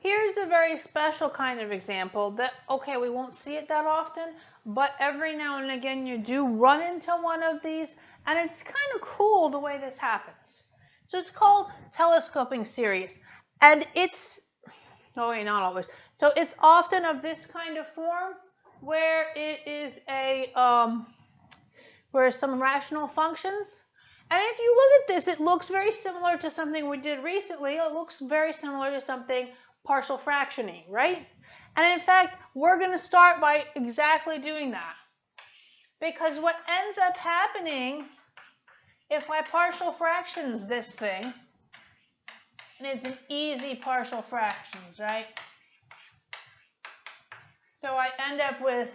here's a very special kind of example that, okay, we won't see it that often, but every now and again you do run into one of these, and it's kind of cool the way this happens. So it's called telescoping series, and it's, oh wait, not always. So it's often of this kind of form where it is a, where some rational functions. And if you look at this, it looks very similar to something we did recently. It looks very similar to something partial fractioning, right? And in fact, we're going to start by exactly doing that. Because what ends up happening, if I partial fractions this thing, and it's an easy partial fractions, right? So I end up with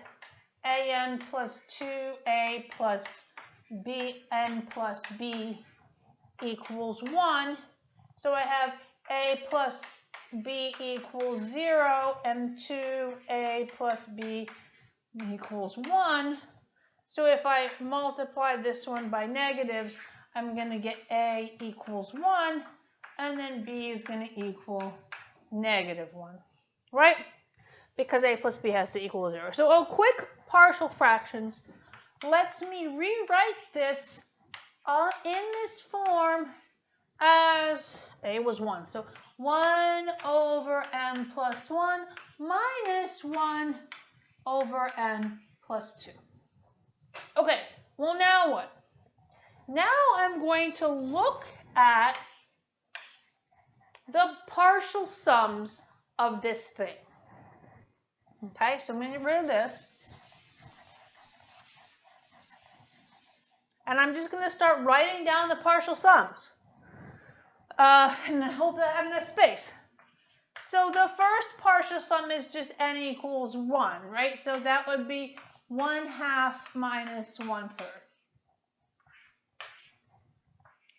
an plus 2a plus bn plus b equals 1. So I have a plus b equals 0 and 2a plus b equals 1. So if I multiply this one by negatives, I'm going to get a equals 1, and then b is going to equal -1, right? Because a plus b has to equal 0. So a quick partial fractions lets me rewrite this in this form as a was 1. So 1 over n plus 1 minus 1 over n plus 2. Okay, well now what? Now I'm going to look at the partial sums of this thing. Okay, so I'm going to get rid of this. And I'm just going to start writing down the partial sums. And I hope that I have enough space. So the first partial sum is just n equals 1, right? So that would be 1/2 minus 1/3.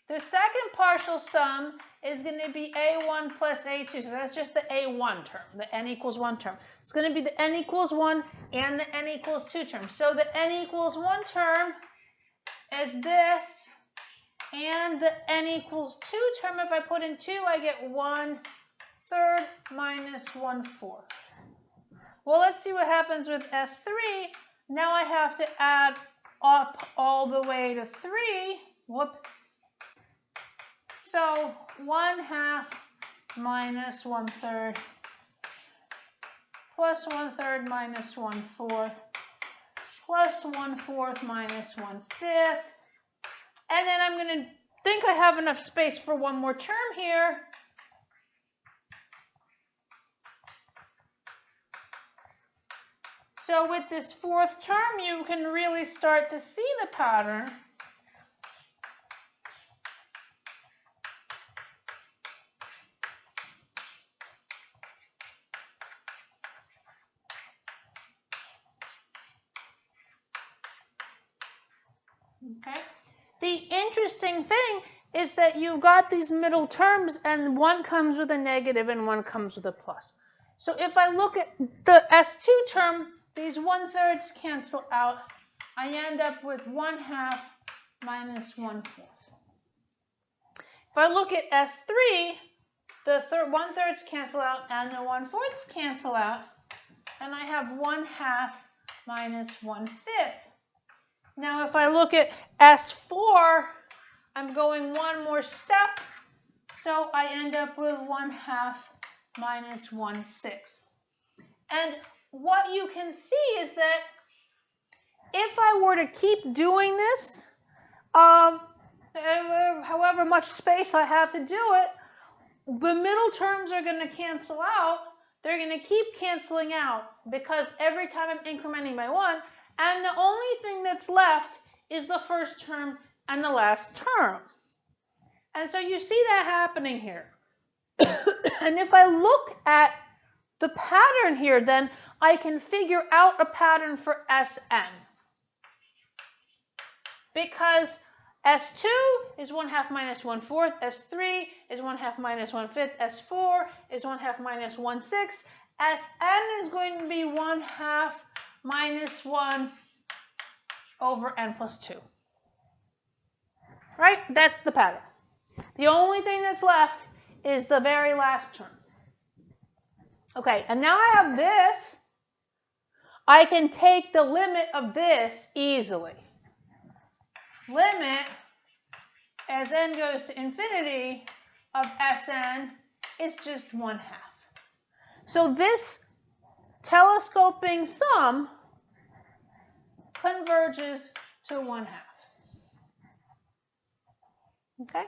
The second partial sum is going to be a1 plus a2. So that's just the a1 term, the n equals 1 term. It's going to be the n equals 1 and the n equals 2 term. So the n equals 1 term is this, and the n equals 2 term, if I put in 2, I get 1/3 minus 1/4. Well, let's see what happens with S3. Now I have to add up all the way to 3. Whoop. So 1/2 minus 1/3 plus 1/3 minus 1/4 plus 1/4 minus 1/5. And then I'm going to think I have enough space for one more term here. So with this fourth term, you can really start to see the pattern. Okay. The interesting thing is that you've got these middle terms, and one comes with a negative and one comes with a plus. So if I look at the S2 term, these 1/3 cancel out. I end up with 1/2 minus 1/4. If I look at S3, the 1/3 cancel out and the 1/4 cancel out, and I have 1/2 minus 1/5. Now if I look at S4, I'm going one more step, so I end up with 1/2 minus 1/6. And what you can see is that if I were to keep doing this, however much space I have to do it, the middle terms are going to cancel out. They're going to keep canceling out because every time I'm incrementing by 1, and the only thing that's left is the first term and the last term. And so you see that happening here. And if I look at the pattern here, then I can figure out a pattern for Sn. Because S2 is 1/2 minus 1/4, S3 is 1/2 minus 1/5, S4 is 1/2 minus 1/6, Sn is going to be 1/2 minus 1 over n plus 2. Right? That's the pattern. The only thing that's left is the very last term. Okay, and now I have this. I can take the limit of this easily. Limit as n goes to infinity of Sn is just 1/2. So this telescoping sum converges to 1/2. Okay?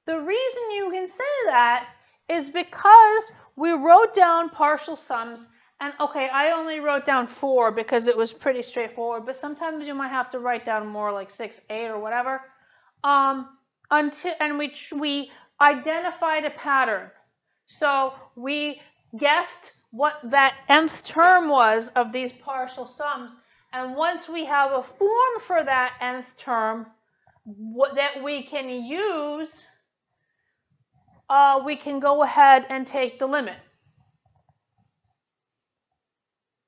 The reason you can say that is because we wrote down partial sums, and okay, I only wrote down 4 because it was pretty straightforward, but sometimes you might have to write down more, like 6, 8, or whatever. And we identified a pattern. So we guessed what that nth term was of these partial sums, and once we have a form for that nth term that we can use, we can go ahead and take the limit.